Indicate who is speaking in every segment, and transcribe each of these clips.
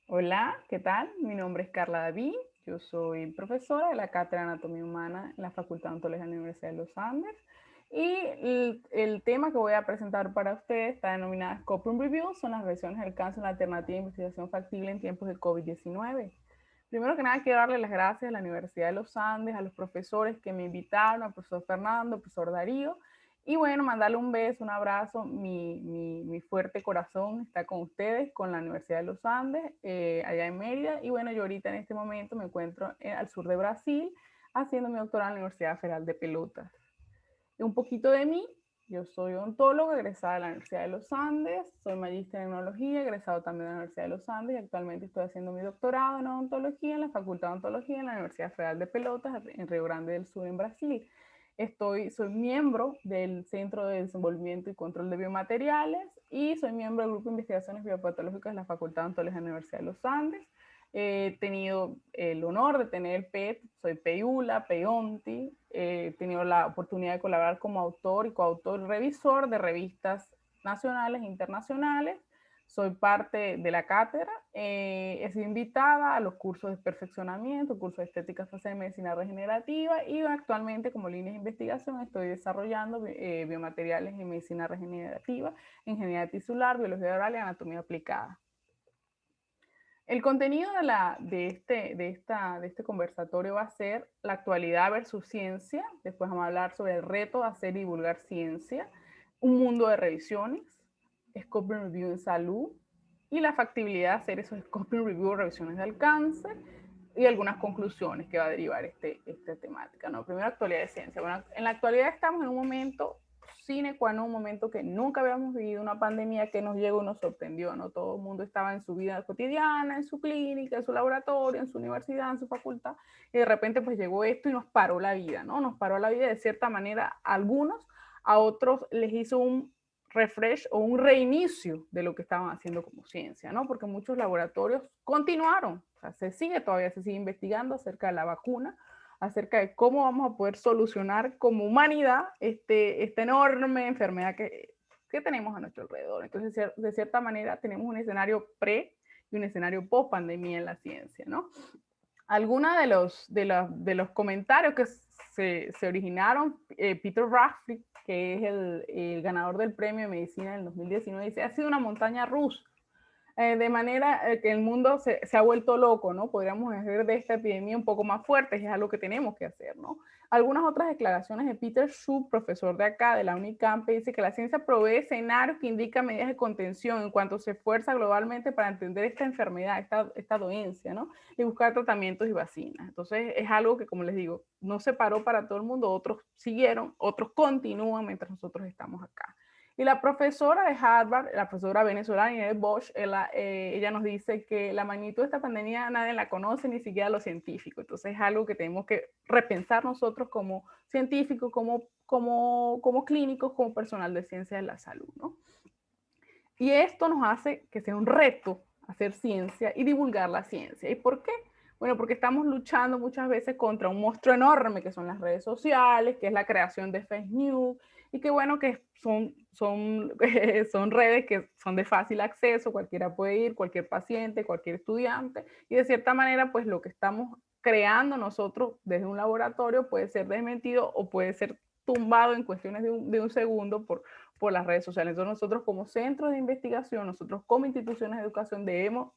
Speaker 1: Hola, ¿qué tal? Mi nombre es Carla David. Yo soy profesora de la Cátedra de Anatomía Humana en la Facultad de Odontología de la Universidad de los Andes. Y el tema que voy a presentar para ustedes está denominado Scope and Review, son las versiones del cáncer en la alternativa de investigación factible en tiempos de COVID-19. Primero que nada, quiero darle las gracias a la Universidad de los Andes, a los profesores que me invitaron, al profesor Fernando, al profesor Darío, y bueno, mandarle un beso, un abrazo, mi fuerte corazón está con ustedes, con la Universidad de los Andes, allá en Mérida. Y bueno, yo ahorita en este momento me encuentro al sur de Brasil, haciendo mi doctorado en la Universidad Federal de Pelotas. Y un poquito de mí, yo soy odontólogo, egresada de la Universidad de los Andes, soy magíster en enología, egresado también de la Universidad de los Andes, y actualmente estoy haciendo mi doctorado en odontología en la Facultad de Odontología en la Universidad Federal de Pelotas, en Río Grande del Sur, en Brasil. Soy miembro del Centro de Desenvolvimiento y Control de Biomateriales y soy miembro del Grupo de Investigaciones Biopatológicas de la Facultad de Odontología de la Universidad de los Andes. He tenido el honor de tener el PET, soy PEIULA, PEONTI, he tenido la oportunidad de colaborar como autor y coautor y revisor de revistas nacionales e internacionales. Soy parte de la cátedra, he sido invitada a los cursos de perfeccionamiento, cursos de estética facial y medicina regenerativa, y actualmente como línea de investigación estoy desarrollando biomateriales en medicina regenerativa, ingeniería tisular, biología oral y anatomía aplicada. El contenido de este conversatorio va a ser la actualidad versus ciencia. Después vamos a hablar sobre el reto de hacer y divulgar ciencia, un mundo de revisiones, scope and review en salud y la factibilidad de hacer esos scope and review, revisiones de alcance y algunas conclusiones que va a derivar esta temática, ¿no? Primero, actualidad de ciencia. Bueno, en la actualidad estamos en un momento sine qua non, un momento que nunca habíamos vivido, una pandemia que nos llegó y nos sorprendió, ¿no? Todo el mundo estaba en su vida cotidiana, en su clínica, en su laboratorio, en su universidad, en su facultad, y de repente pues llegó esto y nos paró la vida, ¿no? Nos paró la vida de cierta manera a algunos, a otros les hizo un refresh o un reinicio de lo que estaban haciendo como ciencia, ¿no? Porque muchos laboratorios continuaron, o sea, todavía se sigue investigando acerca de la vacuna, acerca de cómo vamos a poder solucionar como humanidad esta enorme enfermedad que tenemos a nuestro alrededor. Entonces, de cierta manera, tenemos un escenario pre y un escenario post pandemia en la ciencia, ¿no? Algunos de los comentarios que se originaron, Peter Raffrick, que es el ganador del premio de medicina del 2019, dice, ha sido una montaña rusa, de manera que el mundo se ha vuelto loco, ¿no? Podríamos hacer de esta epidemia un poco más fuerte, y es algo que tenemos que hacer, ¿no? Algunas otras declaraciones de Peter Schuh, profesor de acá, de la Unicamp, dice que la ciencia provee escenarios que indican medidas de contención en cuanto se esfuerza globalmente para entender esta enfermedad, esta dolencia, ¿no? Y buscar tratamientos y vacinas. Entonces, es algo que, como les digo, no se paró para todo el mundo, otros siguieron, otros continúan mientras nosotros estamos acá. Y la profesora de Harvard, la profesora venezolana Inés Bosch, ella nos dice que la magnitud de esta pandemia nadie la conoce, ni siquiera los científicos. Entonces es algo que tenemos que repensar nosotros como científicos, como clínicos, como personal de ciencia de la salud, ¿no? Y esto nos hace que sea un reto hacer ciencia y divulgar la ciencia. ¿Y por qué? Bueno, porque estamos luchando muchas veces contra un monstruo enorme que son las redes sociales, que es la creación de fake news, y que bueno, que son redes que son de fácil acceso, cualquiera puede ir, cualquier paciente, cualquier estudiante, y de cierta manera, pues lo que estamos creando nosotros desde un laboratorio puede ser desmentido o puede ser tumbado en cuestiones de un segundo por las redes sociales. Entonces nosotros como centro de investigación, nosotros como instituciones de educación debemos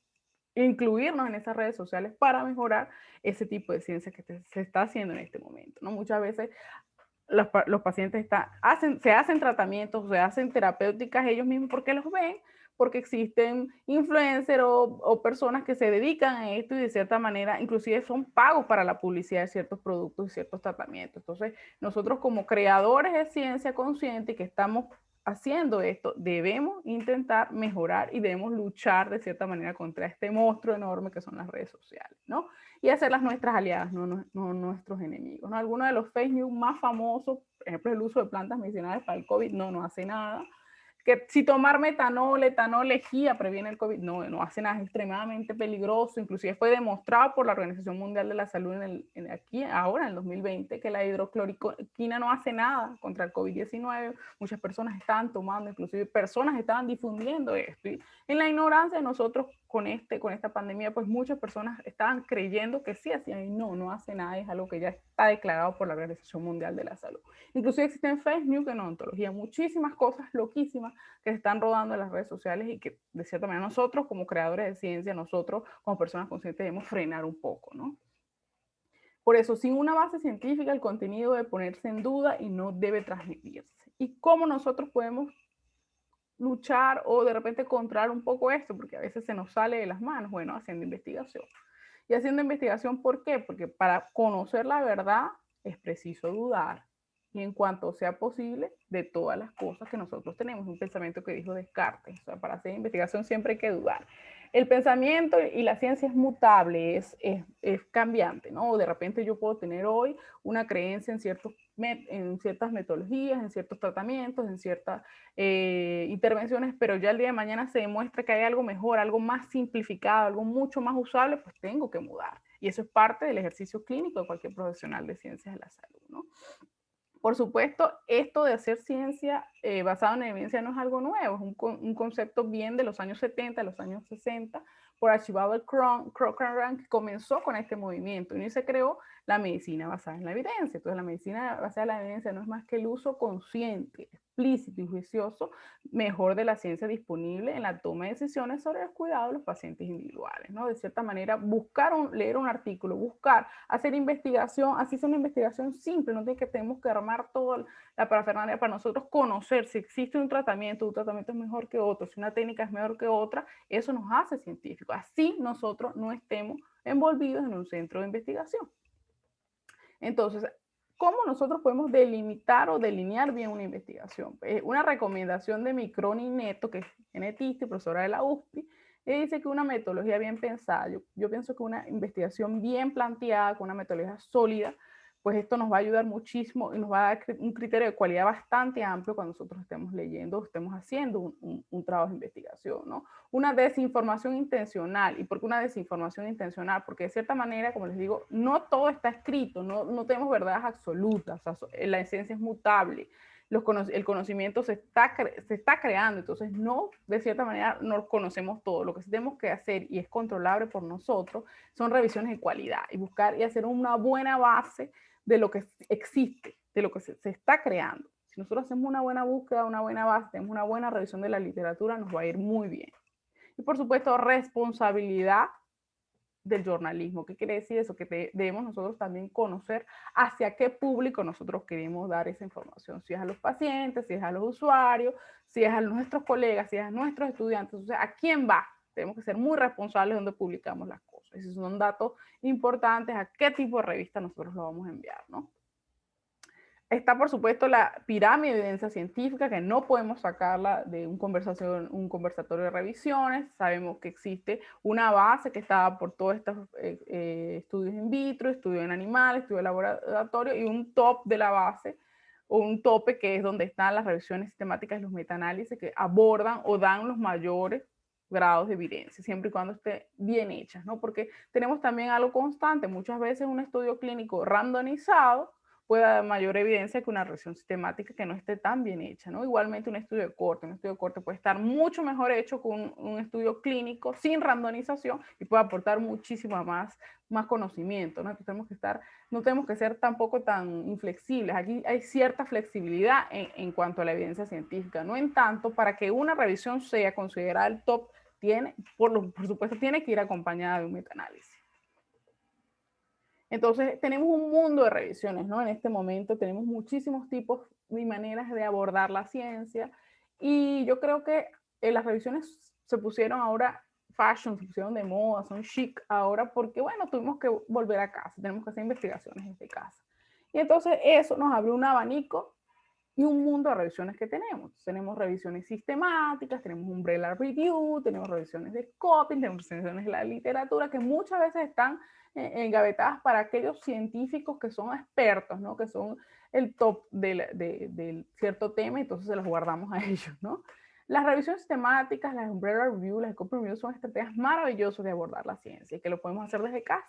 Speaker 1: incluirnos en esas redes sociales para mejorar ese tipo de ciencia que se está haciendo en este momento, ¿no? Muchas veces los pacientes se hacen tratamientos, se hacen terapéuticas ellos mismos porque los ven, porque existen influencers o personas que se dedican a esto y de cierta manera inclusive son pagos para la publicidad de ciertos productos y ciertos tratamientos. Entonces nosotros como creadores de ciencia consciente que estamos haciendo esto, debemos intentar mejorar y debemos luchar de cierta manera contra este monstruo enorme que son las redes sociales, ¿no? Y hacerlas nuestras aliadas, no nuestros enemigos, ¿no? Algunos de los fake news más famosos, por ejemplo, el uso de plantas medicinales para el COVID, no hace nada. Que si tomar etanol, lejía previene el COVID, no hace nada, es extremadamente peligroso. Inclusive fue demostrado por la Organización Mundial de la Salud aquí, ahora en el 2020, que la hidrocloroquina no hace nada contra el COVID-19. Muchas personas estaban tomando, inclusive personas estaban difundiendo esto. Y en la ignorancia de nosotros con esta pandemia, pues muchas personas estaban creyendo que sí hacían y no hace nada, es algo que ya está declarado por la Organización Mundial de la Salud. Inclusive existen fake news en odontología, muchísimas cosas loquísimas que se están rodando en las redes sociales y que de cierta manera nosotros como creadores de ciencia, nosotros como personas conscientes debemos frenar un poco, ¿no? Por eso, sin una base científica, el contenido debe ponerse en duda y no debe transmitirse. ¿Y cómo nosotros podemos luchar o de repente controlar un poco esto? Porque a veces se nos sale de las manos, bueno, haciendo investigación. Y haciendo investigación, ¿por qué? Porque para conocer la verdad es preciso dudar. Y en cuanto sea posible, de todas las cosas que nosotros tenemos. Un pensamiento que dijo Descartes. O sea, para hacer investigación siempre hay que dudar. El pensamiento y la ciencia es mutable, es cambiante, ¿no? De repente yo puedo tener hoy una creencia en ciertas metodologías, en ciertos tratamientos, en ciertas intervenciones, pero ya el día de mañana se demuestra que hay algo mejor, algo más simplificado, algo mucho más usable, pues tengo que mudar. Y eso es parte del ejercicio clínico de cualquier profesional de ciencias de la salud, ¿no? Por supuesto, esto de hacer ciencia basado en evidencia no es algo nuevo, es un concepto bien de los años 70, los años 60, por Archibald Cochrane, que comenzó con este movimiento y se creó la medicina basada en la evidencia. Entonces, la medicina basada en la evidencia no es más que el uso consciente, explícito y juicioso mejor de la ciencia disponible en la toma de decisiones sobre el cuidado de los pacientes individuales, ¿no? De cierta manera, leer un artículo, hacer investigación, así es una investigación simple, no tenemos que armar toda la parafernalia para nosotros conocer si existe un tratamiento es mejor que otro, si una técnica es mejor que otra, eso nos hace científicos. Así nosotros no estemos envolvidos en un centro de investigación. Entonces, ¿cómo nosotros podemos delimitar o delinear bien una investigación? Una recomendación de Microni Neto, que es genetista y profesora de la USP, dice que una metodología bien pensada, yo pienso que una investigación bien planteada, con una metodología sólida, pues esto nos va a ayudar muchísimo y nos va a dar un criterio de cualidad bastante amplio cuando nosotros estemos leyendo o estemos haciendo un trabajo de investigación, ¿no? Una desinformación intencional. ¿Y por qué una desinformación intencional? Porque de cierta manera, como les digo, no todo está escrito, no tenemos verdades absolutas, o sea, la ciencia es mutable, el conocimiento se está creando, entonces no, de cierta manera, no conocemos todo. Lo que sí tenemos que hacer, y es controlable por nosotros, son revisiones de cualidad y buscar y hacer una buena base de lo que existe, de lo que se está creando. Si nosotros hacemos una buena búsqueda, una buena base, tenemos una buena revisión de la literatura, nos va a ir muy bien. Y por supuesto, responsabilidad del jornalismo. ¿Qué quiere decir eso? Que debemos nosotros también conocer hacia qué público nosotros queremos dar esa información. Si es a los pacientes, si es a los usuarios, si es a nuestros colegas, si es a nuestros estudiantes. O sea, ¿a quién va? Tenemos que ser muy responsables donde publicamos las cosas. Esos son datos importantes, a qué tipo de revista nosotros lo vamos a enviar, ¿no? Está, por supuesto, la pirámide de evidencia científica, que no podemos sacarla de un conversatorio de revisiones. Sabemos que existe una base que está por todos estos estudios in vitro, estudios en animales, estudios de laboratorio, y un top de la base, o un tope que es donde están las revisiones sistemáticas y los metaanálisis que abordan o dan los mayores grados de evidencia, siempre y cuando esté bien hechas, ¿no? Porque tenemos también algo constante. Muchas veces un estudio clínico randomizado puede dar mayor evidencia que una revisión sistemática que no esté tan bien hecha, ¿no? Igualmente un estudio de corte puede estar mucho mejor hecho que un estudio clínico sin randomización y puede aportar muchísimo más conocimiento, ¿no? Entonces no tenemos que ser tampoco tan inflexibles. Aquí hay cierta flexibilidad en cuanto a la evidencia científica, no en tanto para que una revisión sea considerada el top, por supuesto, tiene que ir acompañada de un metaanálisis. Entonces, tenemos un mundo de revisiones, ¿no? En este momento tenemos muchísimos tipos y maneras de abordar la ciencia y yo creo que las revisiones se pusieron ahora fashion, se pusieron de moda, son chic ahora porque, bueno, tuvimos que volver a casa, tenemos que hacer investigaciones desde casa. Y entonces eso nos abrió un abanico y un mundo de revisiones que tenemos. Tenemos revisiones sistemáticas, tenemos umbrella review, tenemos revisiones de scoping, tenemos revisiones de la literatura que muchas veces están engavetadas para aquellos científicos que son expertos, ¿no? Que son el top del cierto tema, y entonces se los guardamos a ellos, ¿no? Las revisiones sistemáticas, las umbrella review, las scoping review son estrategias maravillosas de abordar la ciencia y que lo podemos hacer desde casa.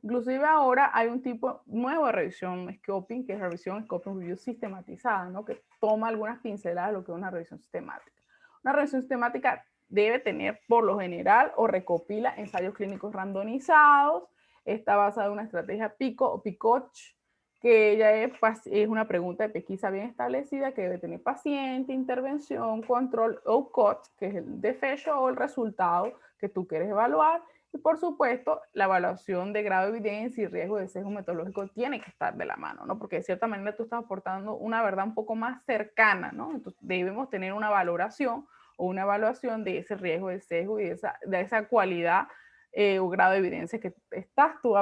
Speaker 1: Inclusive ahora hay un tipo nuevo de revisión scoping, que es revisión scoping review sistematizada, ¿no? Que toma algunas pinceladas de lo que es una revisión sistemática. Una revisión sistemática debe tener por lo general o recopila ensayos clínicos randomizados. Está basada en una estrategia PICO o PICOCH, que ella es una pregunta de pesquisa bien establecida que debe tener paciente, intervención, control, output, que es el desfecho o el resultado que tú quieres evaluar. Y por supuesto, la evaluación de grado de evidencia y riesgo de sesgo metodológico tiene que estar de la mano, ¿no? Porque de cierta manera tú estás aportando una verdad un poco más cercana, ¿no? Entonces debemos tener una valoración o una evaluación de ese riesgo de sesgo y de esa cualidad o grado de evidencia que estás tú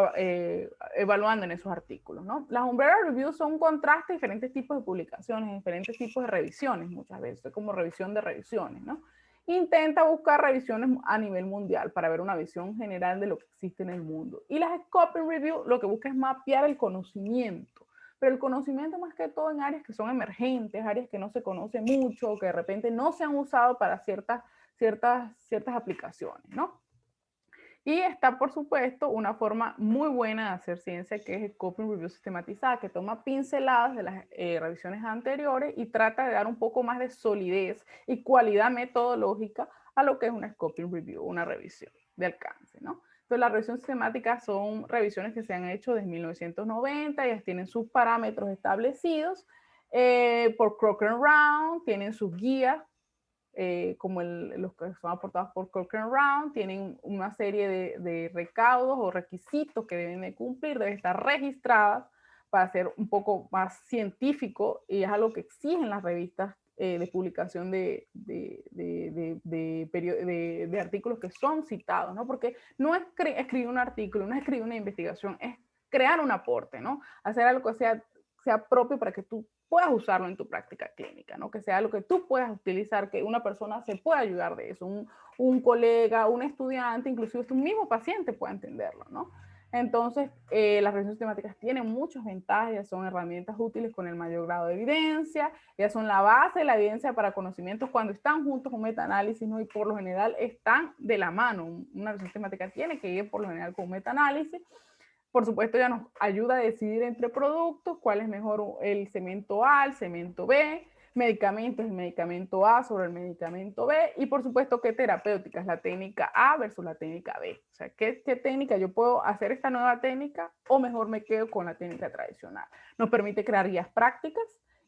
Speaker 1: evaluando en esos artículos, ¿no? Las umbrella reviews son un contraste de diferentes tipos de publicaciones, diferentes tipos de revisiones muchas veces, como revisión de revisiones, ¿no? Intenta buscar revisiones a nivel mundial para ver una visión general de lo que existe en el mundo. Y las scoping review lo que busca es mapear el conocimiento, pero el conocimiento más que todo en áreas que son emergentes, áreas que no se conoce mucho, que de repente no se han usado para ciertas aplicaciones, ¿no? Y está, por supuesto, una forma muy buena de hacer ciencia, que es el scoping review sistematizada, que toma pinceladas de las revisiones anteriores y trata de dar un poco más de solidez y cualidad metodológica a lo que es una scoping review, una revisión de alcance, ¿no? Entonces, las revisiones sistemáticas son revisiones que se han hecho desde 1990, ellas tienen sus parámetros establecidos por Cochrane Round, tienen sus guías como los que son aportados por Cochrane Round, tienen una serie de recaudos o requisitos que deben de cumplir, deben estar registradas para ser un poco más científico y es algo que exigen las revistas de publicación de artículos que son citados, ¿no? Porque no es escribir un artículo, no es escribir una investigación, es crear un aporte, ¿no? Hacer algo que sea propio para que tú puedas usarlo en tu práctica clínica, ¿no? Que sea lo que tú puedas utilizar, que una persona se pueda ayudar de eso, un colega, un estudiante, inclusive un mismo paciente pueda entenderlo, ¿no? Entonces, las revisiones sistemáticas tienen muchas ventajas, son herramientas útiles con el mayor grado de evidencia, ellas son la base de la evidencia para conocimientos cuando están juntos con metaanálisis, ¿no? Y por lo general están de la mano. Una revisión sistemática tiene que ir por lo general con metaanálisis. Por supuesto, ya nos ayuda a decidir entre productos, cuál es mejor el cemento A, el cemento B, medicamentos, el medicamento A sobre el medicamento B, y por supuesto, qué terapéutica es la técnica A versus la técnica B. O sea, qué técnica yo puedo hacer esta nueva técnica o mejor me quedo con la técnica tradicional. Nos permite crear guías prácticas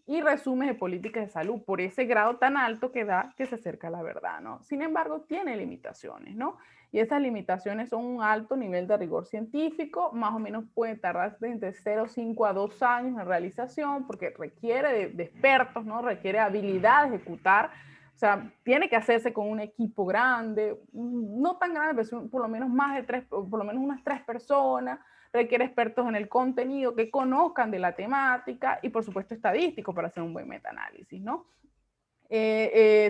Speaker 1: y resúmenes de políticas de salud por ese grado tan alto que da que se acerca a la verdad, ¿no? Sin embargo, tiene limitaciones, ¿no? Y esas limitaciones son un alto nivel de rigor científico, más o menos puede tardar entre 0,5 a 2 años en realización, porque requiere de expertos, ¿no? Requiere habilidad de ejecutar, o sea, tiene que hacerse con un equipo grande, no tan grande, pero por lo menos más de 3, por lo menos unas 3 personas, requiere expertos en el contenido que conozcan de la temática y por supuesto estadísticos para hacer un buen metaanálisis, ¿no?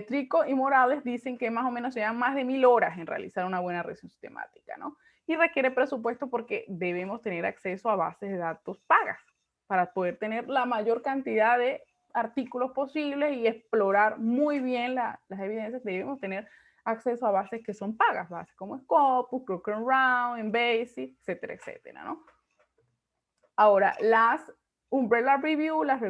Speaker 1: Trico y Morales dicen que más o menos se llevan más de 1000 horas en realizar una buena revisión sistemática, ¿no? Y requiere presupuesto porque debemos tener acceso a bases de datos pagas para poder tener la mayor cantidad de artículos posibles y explorar muy bien las evidencias. Debemos tener acceso a bases que son pagas, bases como Scopus, Cochrane Round, Embase, etcétera, etcétera, ¿no? Ahora, las Umbrella Review, las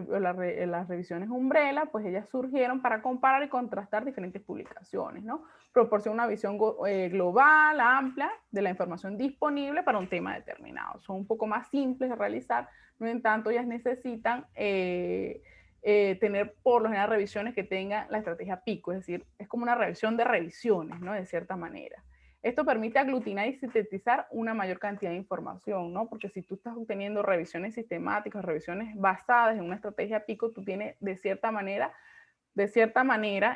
Speaker 1: revisiones Umbrella, pues ellas surgieron para comparar y contrastar diferentes publicaciones, ¿no? Proporciona una visión global, amplia, de la información disponible para un tema determinado. Son un poco más simples de realizar, no en tanto ellas necesitan tener por lo general revisiones que tengan la estrategia PICO, es decir, es como una revisión de revisiones, ¿no? De cierta manera. Esto permite aglutinar y sintetizar una mayor cantidad de información, ¿no? Porque si tú estás obteniendo revisiones sistemáticas, revisiones basadas en una estrategia PICO, tú tienes de cierta manera,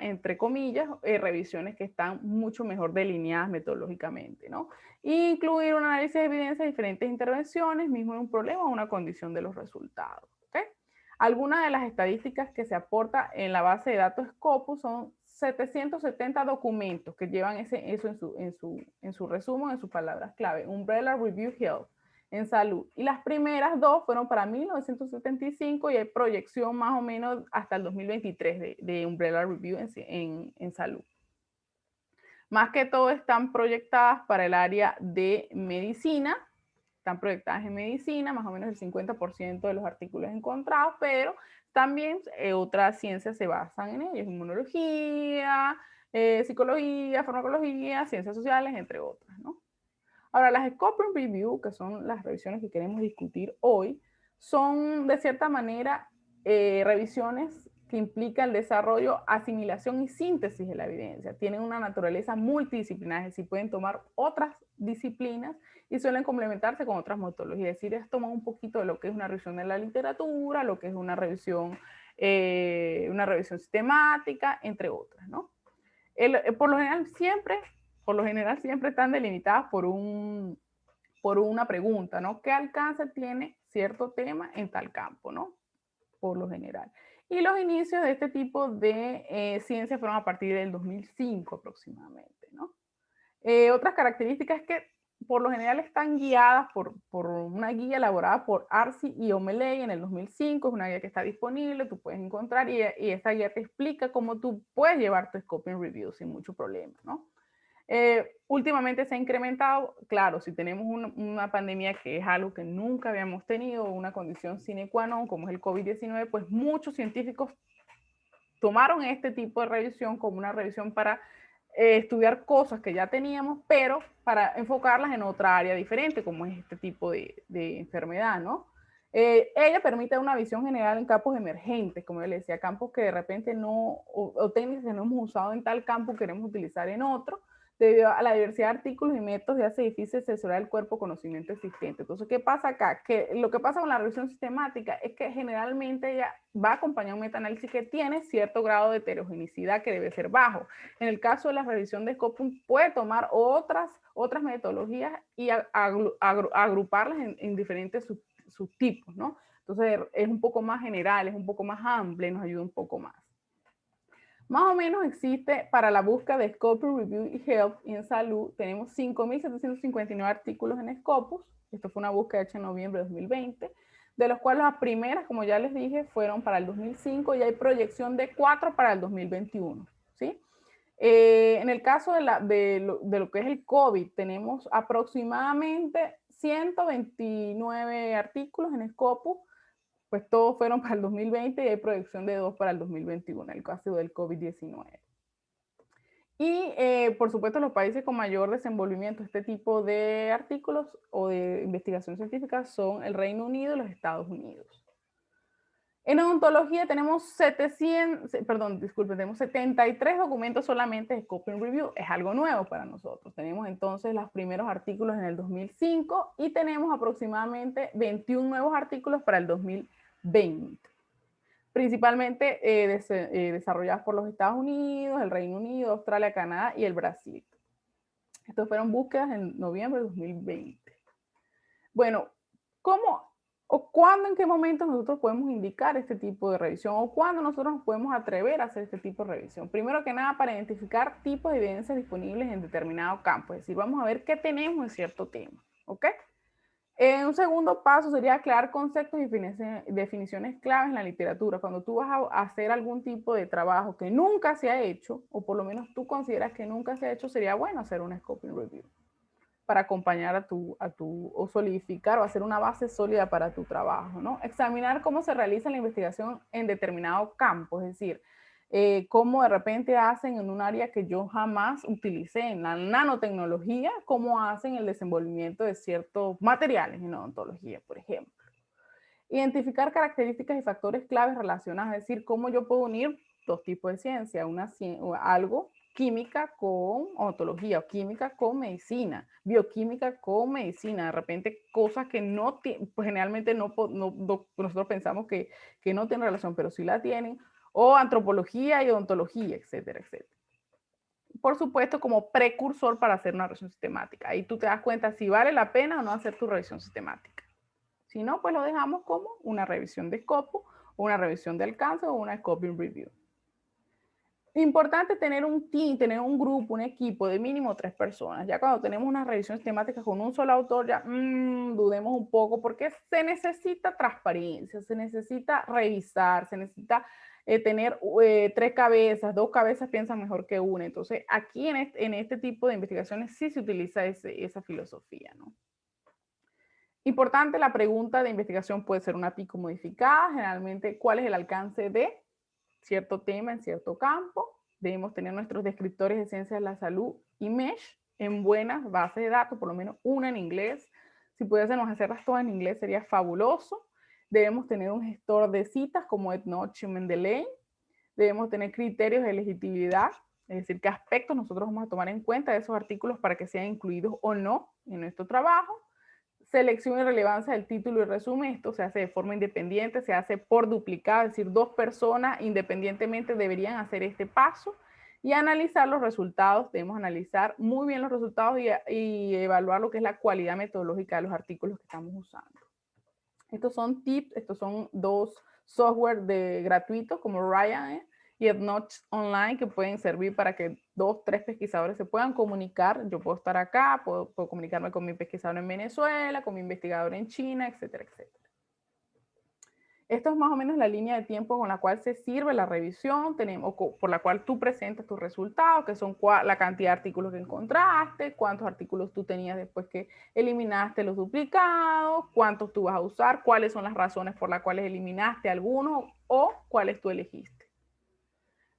Speaker 1: entre comillas, revisiones que están mucho mejor delineadas metodológicamente, ¿no? E incluir un análisis de evidencia de diferentes intervenciones, mismo en un problema o una condición de los resultados, ¿ok? Algunas de las estadísticas que se aporta en la base de datos Scopus son 770 documentos que llevan eso en su resumen, en sus palabras clave. Umbrella Review Health en salud. Y las primeras dos fueron para 1975 y hay proyección más o menos hasta el 2023 de Umbrella Review en salud. Más que todo están proyectadas para el área de medicina, están proyectadas en medicina, más o menos el 50% de los artículos encontrados, pero también otras ciencias se basan en ellos, inmunología, psicología, farmacología, ciencias sociales, entre otras, ¿no? Ahora, las Scoping Review, que son las revisiones que queremos discutir hoy, son de cierta manera revisiones que implican el desarrollo, asimilación y síntesis de la evidencia. Tienen una naturaleza multidisciplinar, es decir, pueden tomar otras disciplinas y suelen complementarse con otras metodologías. Es decir, es tomar un poquito de lo que es una revisión de la literatura, lo que es una revisión sistemática, entre otras, ¿no? Por lo general siempre están delimitadas por una pregunta, ¿no? ¿Qué alcance tiene cierto tema en tal campo, ¿no? Por lo general. Y los inicios de este tipo de ciencia fueron a partir del 2005 aproximadamente, ¿no? Otras características es que por lo general están guiadas por una guía elaborada por Arsi y Omeley en el 2005, es una guía que está disponible, tú puedes encontrar y esa guía te explica cómo tú puedes llevar tu scoping review sin mucho problema, ¿no? Últimamente se ha incrementado, claro, si tenemos una pandemia que es algo que nunca habíamos tenido, una condición sine qua non como es el COVID-19, pues muchos científicos tomaron este tipo de revisión como una revisión para estudiar cosas que ya teníamos, pero para enfocarlas en otra área diferente, como es este tipo de enfermedad, ¿no? Ella permite una visión general en campos emergentes, como yo le decía, campos que de repente no, o técnicas que no hemos usado en tal campo, queremos utilizar en otro, debido a la diversidad de artículos y métodos, ya hace difícil asesorar el cuerpo conocimiento existente. Entonces, ¿qué pasa acá? Que lo que pasa con la revisión sistemática es que generalmente ella va acompañada de un metaanálisis que tiene cierto grado de heterogeneidad que debe ser bajo. En el caso de la revisión de Scopus, puede tomar otras metodologías y agruparlas en diferentes subtipos, ¿no? Entonces, es un poco más general, es un poco más amplio y nos ayuda un poco más. Más o menos existe para la búsqueda de Scopus Review y Health y en salud, tenemos 5.759 artículos en Scopus. Esto fue una búsqueda hecha en noviembre de 2020, de los cuales las primeras, como ya les dije, fueron para el 2005 y hay proyección de 4 para el 2021, ¿sí? En el caso de lo que es el COVID, tenemos aproximadamente 129 artículos en Scopus, pues todos fueron para el 2020 y hay proyección de 2 para el 2021, el caso del COVID-19. Y por supuesto los países con mayor desenvolvimiento de este tipo de artículos o de investigación científica son el Reino Unido y los Estados Unidos. En odontología tenemos 73 documentos solamente de Scoping Review. Es algo nuevo para nosotros. Tenemos entonces los primeros artículos en el 2005 y tenemos aproximadamente 21 nuevos artículos para el 2020. Principalmente desarrollados por los Estados Unidos, el Reino Unido, Australia, Canadá y el Brasil. Estos fueron búsquedas en noviembre de 2020. Bueno, ¿cómo o cuándo, en qué momento nosotros podemos indicar este tipo de revisión o cuándo nosotros nos podemos atrever a hacer este tipo de revisión? Primero que nada, para identificar tipos de evidencias disponibles en determinado campo, es decir, vamos a ver qué tenemos en cierto tema, ¿ok? Un segundo paso sería aclarar conceptos y definiciones claves en la literatura. Cuando tú vas a hacer algún tipo de trabajo que nunca se ha hecho, o por lo menos tú consideras que nunca se ha hecho, sería bueno hacer un scoping review para acompañar o solidificar o hacer una base sólida para tu trabajo, ¿no? Examinar cómo se realiza la investigación en determinado campo, es decir, cómo de repente hacen en un área que yo jamás utilicé, en la nanotecnología, cómo hacen el desenvolvimiento de ciertos materiales en odontología, por ejemplo. Identificar características y factores claves relacionados, es decir, cómo yo puedo unir dos tipos de ciencia, algo química con odontología o química con medicina, bioquímica con medicina, de repente cosas que no, pues generalmente nosotros pensamos que no tienen relación, pero sí la tienen, o antropología y odontología, etcétera, etcétera. Por supuesto, como precursor para hacer una revisión sistemática. Ahí tú te das cuenta si vale la pena o no hacer tu revisión sistemática. Si no, pues lo dejamos como una revisión de Scopus, una revisión de alcance o una scoping review. Importante tener un team, tener un grupo, un equipo de mínimo 3 personas. Ya cuando tenemos una revisión sistemática con un solo autor, ya dudemos un poco porque se necesita transparencia, se necesita revisar, se necesita tener 3 cabezas, 2 cabezas piensan mejor que una. Entonces, aquí en este tipo de investigaciones sí se utiliza esa filosofía, ¿no? Importante, la pregunta de investigación puede ser una PICO modificada, generalmente cuál es el alcance de cierto tema en cierto campo. Debemos tener nuestros descriptores de ciencias de la salud y MESH en buenas bases de datos, por lo menos una en inglés. Si pudiésemos hacerlas todas en inglés sería fabuloso. Debemos tener un gestor de citas como EndNote y Mendeley. Debemos tener criterios de elegibilidad, es decir, qué aspectos nosotros vamos a tomar en cuenta de esos artículos para que sean incluidos o no en nuestro trabajo. Selección y relevancia del título y resumen, esto se hace de forma independiente, se hace por duplicado, es decir, dos personas independientemente deberían hacer este paso. Y analizar los resultados, debemos analizar muy bien los resultados y evaluar lo que es la cualidad metodológica de los artículos que estamos usando. Estos son tips, estos son dos software gratuitos como Ryan y EndNote Online que pueden servir para que 2, 3 pesquisadores se puedan comunicar. Yo puedo estar acá, puedo comunicarme con mi pesquisador en Venezuela, con mi investigador en China, etcétera, etcétera. Esto es más o menos la línea de tiempo con la cual se sirve la revisión, por la cual tú presentas tus resultados, que son la cantidad de artículos que encontraste, cuántos artículos tú tenías después que eliminaste los duplicados, cuántos tú vas a usar, cuáles son las razones por las cuales eliminaste algunos o cuáles tú elegiste.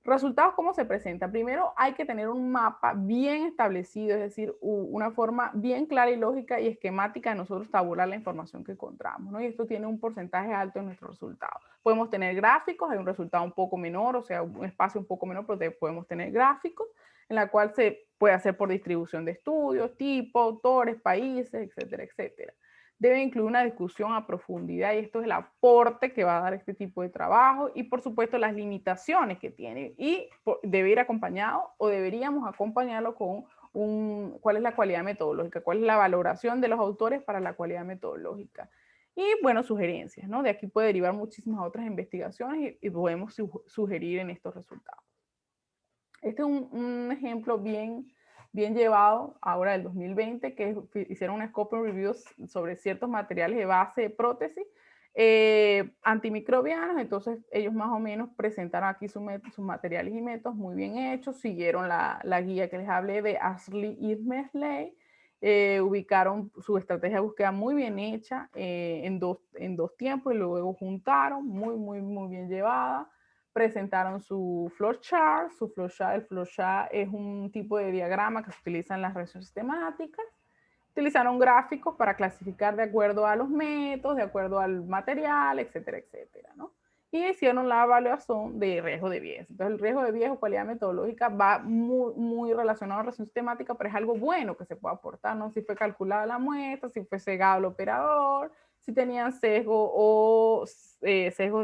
Speaker 1: Resultados, ¿cómo se presenta? Primero hay que tener un mapa bien establecido, es decir, una forma bien clara y lógica y esquemática de nosotros tabular la información que encontramos, ¿no? Y esto tiene un porcentaje alto en nuestros resultados. Podemos tener gráficos, hay un resultado un poco menor, o sea, un espacio un poco menor, pero podemos tener gráficos en la cual se puede hacer por distribución de estudios, tipo, autores, países, etcétera, etcétera. Debe incluir una discusión a profundidad y esto es el aporte que va a dar este tipo de trabajo y por supuesto las limitaciones que tiene y debe ir acompañado o deberíamos acompañarlo con cuál es la cualidad metodológica, cuál es la valoración de los autores para la cualidad metodológica. Y bueno, sugerencias, ¿no? De aquí puede derivar muchísimas otras investigaciones y podemos sugerir en estos resultados. Este es un ejemplo bien llevado ahora del 2020, que hicieron un scoping review sobre ciertos materiales de base de prótesis antimicrobianos. Entonces ellos más o menos presentaron aquí sus materiales y métodos muy bien hechos, siguieron la guía que les hablé de Ashley y Mesley, ubicaron su estrategia de búsqueda muy bien hecha en dos tiempos y luego juntaron, muy bien llevada. Presentaron su flowchart. El flowchart es un tipo de diagrama que se utiliza en las revisiones sistemáticas. Utilizaron gráficos para clasificar de acuerdo a los métodos, de acuerdo al material, etcétera, etcétera, ¿no? Y hicieron la evaluación de riesgo de bias. Entonces, el riesgo de bias o cualidad metodológica va muy relacionado a la revisión sistemática, pero es algo bueno que se puede aportar, ¿no? Si fue calculada la muestra, si fue cegado el operador, si tenían sesgo o sesgo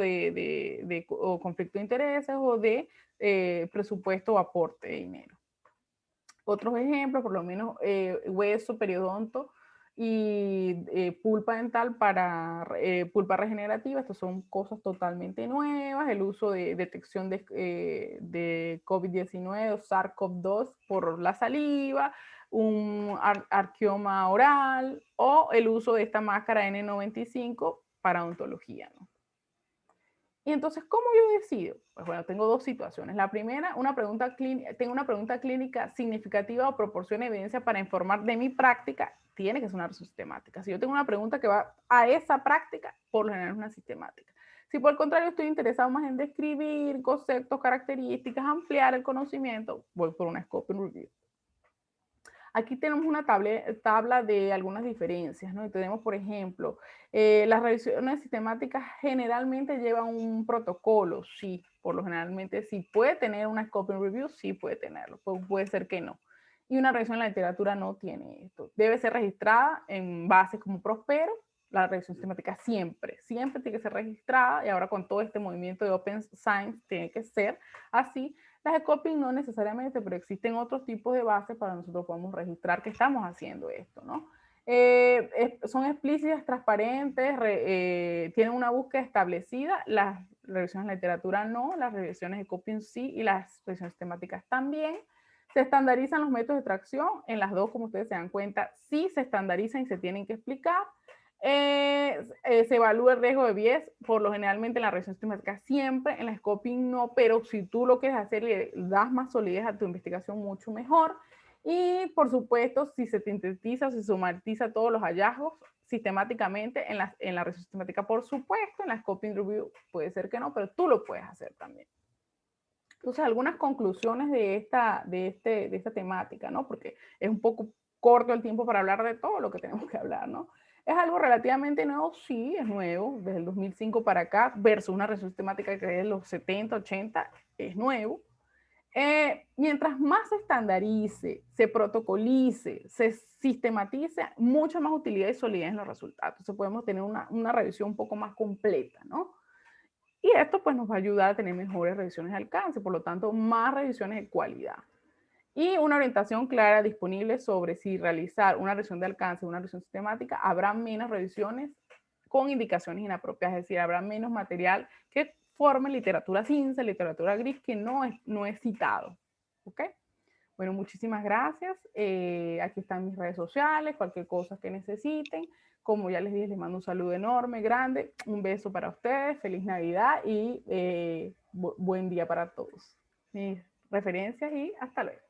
Speaker 1: o conflicto de intereses o de presupuesto o aporte de dinero. Otros ejemplos, por lo menos hueso, periodonto y pulpa dental para pulpa regenerativa. Estas son cosas totalmente nuevas. El uso de detección de COVID-19 o SARS-CoV-2 por la saliva, un arqueoma oral o el uso de esta máscara N95 para odontología, ¿no? Y entonces, ¿cómo yo decido? Pues bueno, tengo dos situaciones. La primera, tengo una pregunta clínica significativa o proporciona evidencia para informar de mi práctica, tiene que ser una sistemática. Si yo tengo una pregunta que va a esa práctica, por lo general es una sistemática. Si por el contrario estoy interesado más en describir conceptos, características, ampliar el conocimiento, voy por una scoping review. Aquí tenemos una tabla de algunas diferencias, ¿no? Y tenemos, por ejemplo, las revisiones sistemáticas generalmente llevan un protocolo, sí, por lo generalmente sí puede tener una scoping review, sí puede tenerlo, puede ser que no. Y una revisión en la literatura no tiene esto. Debe ser registrada en bases como Prospero, la revisión sistemática siempre tiene que ser registrada y ahora con todo este movimiento de Open Science tiene que ser así. Las scoping no necesariamente, pero existen otros tipos de bases para nosotros podemos registrar que estamos haciendo esto, ¿no? Son explícitas, transparentes, tienen una búsqueda establecida. Las revisiones de literatura no, las revisiones de scoping sí y las revisiones temáticas también. Se estandarizan los métodos de extracción. En las dos, como ustedes se dan cuenta, sí se estandarizan y se tienen que explicar. Se evalúa el riesgo de bias, por lo generalmente en la revisión sistemática siempre, en la scoping no, pero si tú lo quieres hacer y le das más solidez a tu investigación, mucho mejor. Y por supuesto, si se sintetiza o se sumatiza todos los hallazgos sistemáticamente en la revisión sistemática, por supuesto, en la scoping review puede ser que no, pero tú lo puedes hacer también. Entonces, algunas conclusiones de esta temática, ¿no? Porque es un poco corto el tiempo para hablar de todo lo que tenemos que hablar, ¿no? ¿Es algo relativamente nuevo? Sí, es nuevo, desde el 2005 para acá, versus una revisión sistemática que es de los 70, 80, es nuevo. Mientras más se estandarice, se protocolice, se sistematice, mucha más utilidad y solidez en los resultados. Entonces podemos tener una revisión un poco más completa, ¿no? Y esto pues nos va a ayudar a tener mejores revisiones de alcance, por lo tanto, más revisiones de calidad. Y una orientación clara disponible sobre si realizar una revisión de alcance o una revisión sistemática, habrá menos revisiones con indicaciones inapropiadas, es decir, habrá menos material que forme literatura cinza, literatura gris, que no es citado. ¿Ok? Bueno, muchísimas gracias. Aquí están mis redes sociales, cualquier cosa que necesiten. Como ya les dije, les mando un saludo enorme, grande. Un beso para ustedes, feliz Navidad y buen día para todos. Mis referencias y hasta luego.